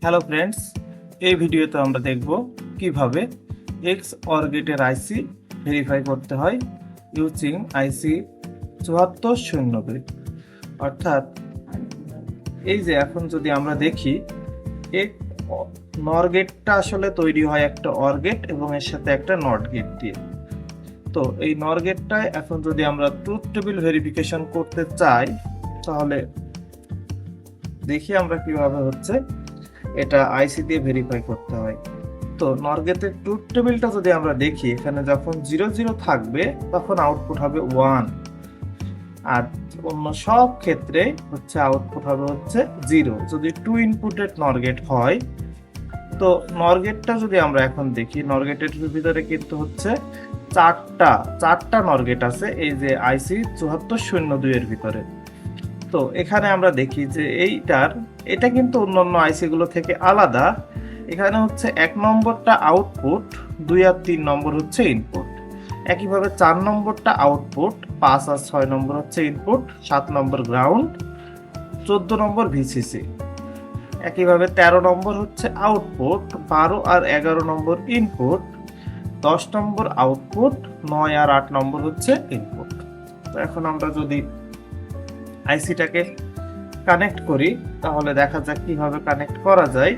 Hello friends, এই ভিডিওতে আমরা দেখব কিভাবে এক্স অর গেটের আইসি ভেরিফাই করতে হয় ইউজিং আইসি 7402। অর্থাৎ এই যে এখন যদি আমরা দেখি এক নর গেটটা আসলে তৈরি হয় একটা অর গেট এবং এর সাথে একটা নট গেট দিয়ে। তো এই নর গেটটায় এখন যদি আমরা ট্রুথ টেবিল ভেরিফিকেশন করতে চাই তাহলে দেখি আমরা কিভাবে হচ্ছে এটা আইসি দিয়ে ভেরিফাই করতে হয়। তো নর গেটের ট্রুথ টেবিলটা যদি আমরা দেখি, এখানে যখন 00 থাকবে তখন আউটপুট হবে 1, আর অন্য সব ক্ষেত্রে হচ্ছে আউটপুট হবে হচ্ছে 0 যদি 2 ইনপুটেড নর গেট হয়। তো নর গেটটা যদি আমরা এখন দেখি, নর গেটের ভিতরে কিন্তু হচ্ছে চারটা নর গেট আছে এই যে আইসি 7402 এর ভিতরে। তো এখানে আমরা দেখি যে এটা কিন্তু অন্যান্য আইসি গুলো থেকে আলাদা। এখানে হচ্ছে 1 নম্বরটা আউটপুট, 2 আর 3 নম্বর হচ্ছে ইনপুট। একইভাবে 4 নম্বরটা আউটপুট, 5 আর 6 নম্বর হচ্ছে ইনপুট, 7 নম্বর গ্রাউন্ড, 14 নম্বর ভিসিসি। একইভাবে 13 নম্বর হচ্ছে আউটপুট, 12 আর 11 নম্বর ইনপুট, 10 নম্বর আউটপুট, 9 আর 8 নম্বর হচ্ছে ইনপুট। তো এখন আমরা যদি আইসিটাকে কানেক্ট করি তাহলে দেখা যাক কিভাবে কানেক্ট করা যায়।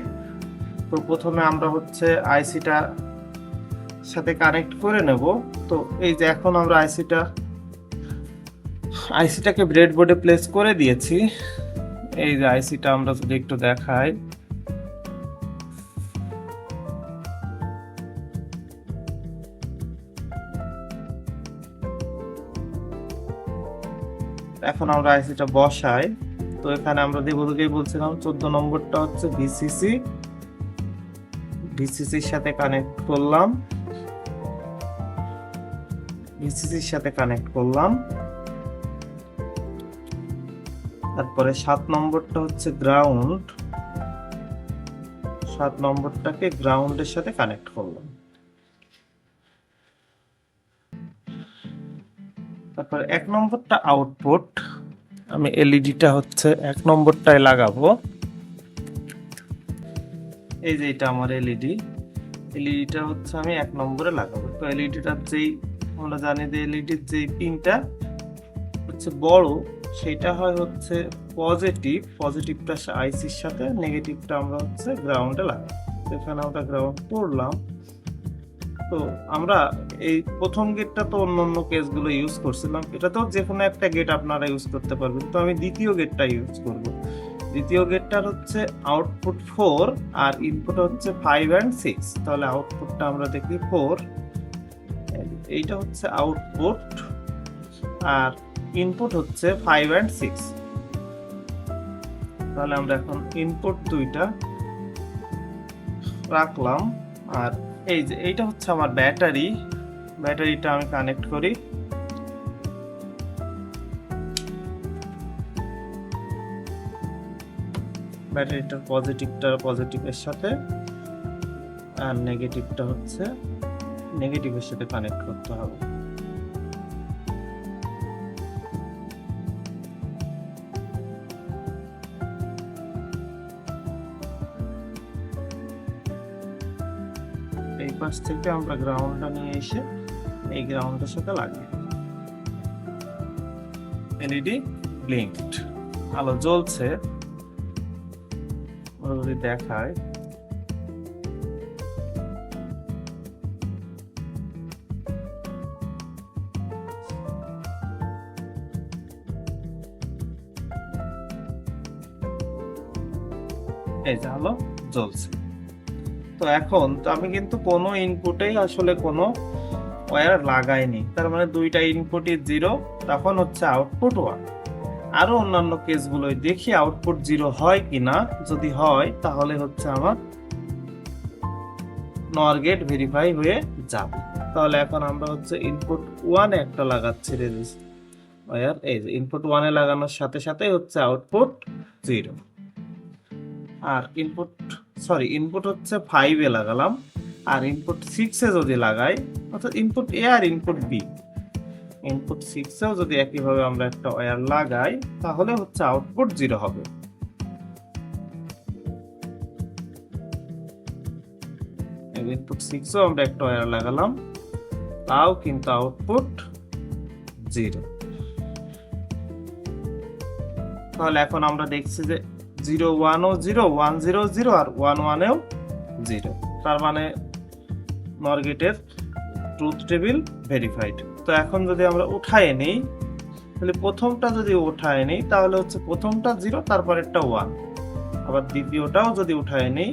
তো প্রথমে আমরা হচ্ছে আইসিটা সাথে কানেক্ট করে নেব। তো এই যে এখন আমরা আইসিটাকে ব্রেডবোর্ডে প্লেস করে দিয়েছি। এই যে আইসিটা আমরা যদি একটু দেখাই, এখন আমরা আইসিটা বসাই। তো এখানে আমরা দেবদূতকেই বলছিলাম 14 নম্বরটা হচ্ছে ভিসিসির সাথে কানেক্ট করলাম, তারপরে 7 নম্বরটা হচ্ছে গ্রাউন্ড, 7 নম্বরটাকে গ্রাউন্ডের সাথে কানেক্ট করলাম। তারপরে 1 নম্বরটা আউটপুট, আমি এলইডিটা হচ্ছে 1 নম্বরটায় লাগাবো। এই যে এটা আমার এলইডিটা হচ্ছে আমি 1 নম্বরে লাগাবো। তো এলইডিটার আমরা জানি যে এলইডির যেই পিনটা হচ্ছে বড় সেটা হয় হচ্ছে পজিটিভটা আইসির সাথে, নেগেটিভটা আমরা হচ্ছে গ্রাউন্ডে লাগাবো। এখানে আমরা গ্রাউন্ড করলাম। তো আমরা এই প্রথম গেটটা তো অন্য কেসগুলো ইউজ করছিলাম, এটা তো যে কোনো একটা গেট আপনারা ইউজ করতে পারবেন। তো আমি দ্বিতীয় গেটটা ইউজ করব। দ্বিতীয় গেটটার হচ্ছে আউটপুট 4 আর ইনপুট হচ্ছে 5 and 6। তাহলে আউটপুটটা আমরা দেখি 4, এইটা হচ্ছে আউটপুট, আর ইনপুট হচ্ছে 5 and 6। তাহলে আমরা এখন ইনপুট দুইটা রাখলাম। আর এই যে এইটা হচ্ছে আমার ব্যাটারিটা আমি কানেক্ট করি। ব্যাটারিটার পজিটিভের সাথে আর নেগেটিভটা হচ্ছে নেগেটিভের সাথে কানেক্ট করতে হবে। এই পাশ থেকে আমরা গ্রাউন্ডটা নিয়ে এসে এই গ্রাউন্ডের সাথে লাগিয়ে এলইডি ব্লিঙ্কড, আলো জ্বলছে। যদি দেখায় এই যে আলো জ্বলছে। তো এখন তো আমি কিন্তু কোনো ইনপুটেই আসলে কোনো ওয়্যার লাগাইনি, তার মানে দুইটা ইনপুটই 0, তখন হচ্ছে আউটপুট 1। আরো অন্যান্য কেসগুলোই দেখি আউটপুট 0 হয় কিনা। যদি হয় তাহলে হচ্ছে আমার নর গেট ভেরিফাই হয়ে যাবে। তাহলে এখন আমরা হচ্ছে ইনপুট 1 এ একটা লাগাচ্ছি ওয়্যার। এই যে ইনপুট 1 এ লাগানোর সাথে সাথে হচ্ছে আউটপুট 0। আর ইনপুট হচ্ছে 5 এ লাগালাম, আর ইনপুট 6 এ যদি লাগাই, অর্থাৎ ইনপুট এ আর ইনপুট বি, ইনপুট 6 এও যদি একইভাবে আমরা একটা ওয়্যার লাগাই তাহলে হচ্ছে আউটপুট 0 হবে। ইনপুট 6 ও আমরা একটা এরর লাগালাম, তাও কিন্তু আউটপুট 0। তাহলে এখন আমরা দেখছি যে 0 1 ও 0, 1 0 0 আর 1 1 এও 0, তার মানে নর গেটের ট্রুথ টেবিল ভেরিফাইড। তো এখন যদি আমরা উঠায় নেই, তাহলে প্রথমটা যদি উঠায় নেই তাহলে হচ্ছে প্রথমটা 0 তারপরেরটা 1, আবার দ্বিতীয়টাও যদি উঠায় নেই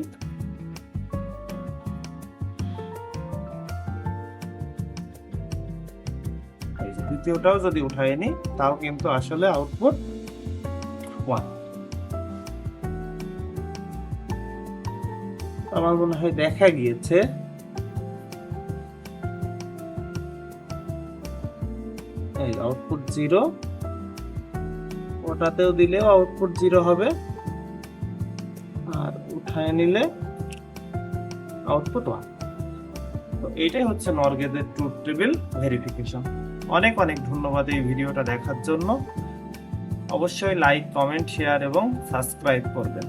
দ্বিতীয়টাও যদি উঠায় নিই তাও কিন্তু আসলে আউটপুট 1। আমার মনে হয় দেখা গিয়েছে এই আউটপুট 0, ওটাতেও দিলেও আউটপুট 0 হবে, আর উঠায় নিলে আউটপুট 1। তো এইটাই হচ্ছে নর গেটের ট্রুথ টেবিল ভেরিফিকেশন। অনেক অনেক ধন্যবাদ এই ভিডিওটা দেখার জন্য। অবশ্যই লাইক, কমেন্ট, শেয়ার এবং সাবস্ক্রাইব করবেন।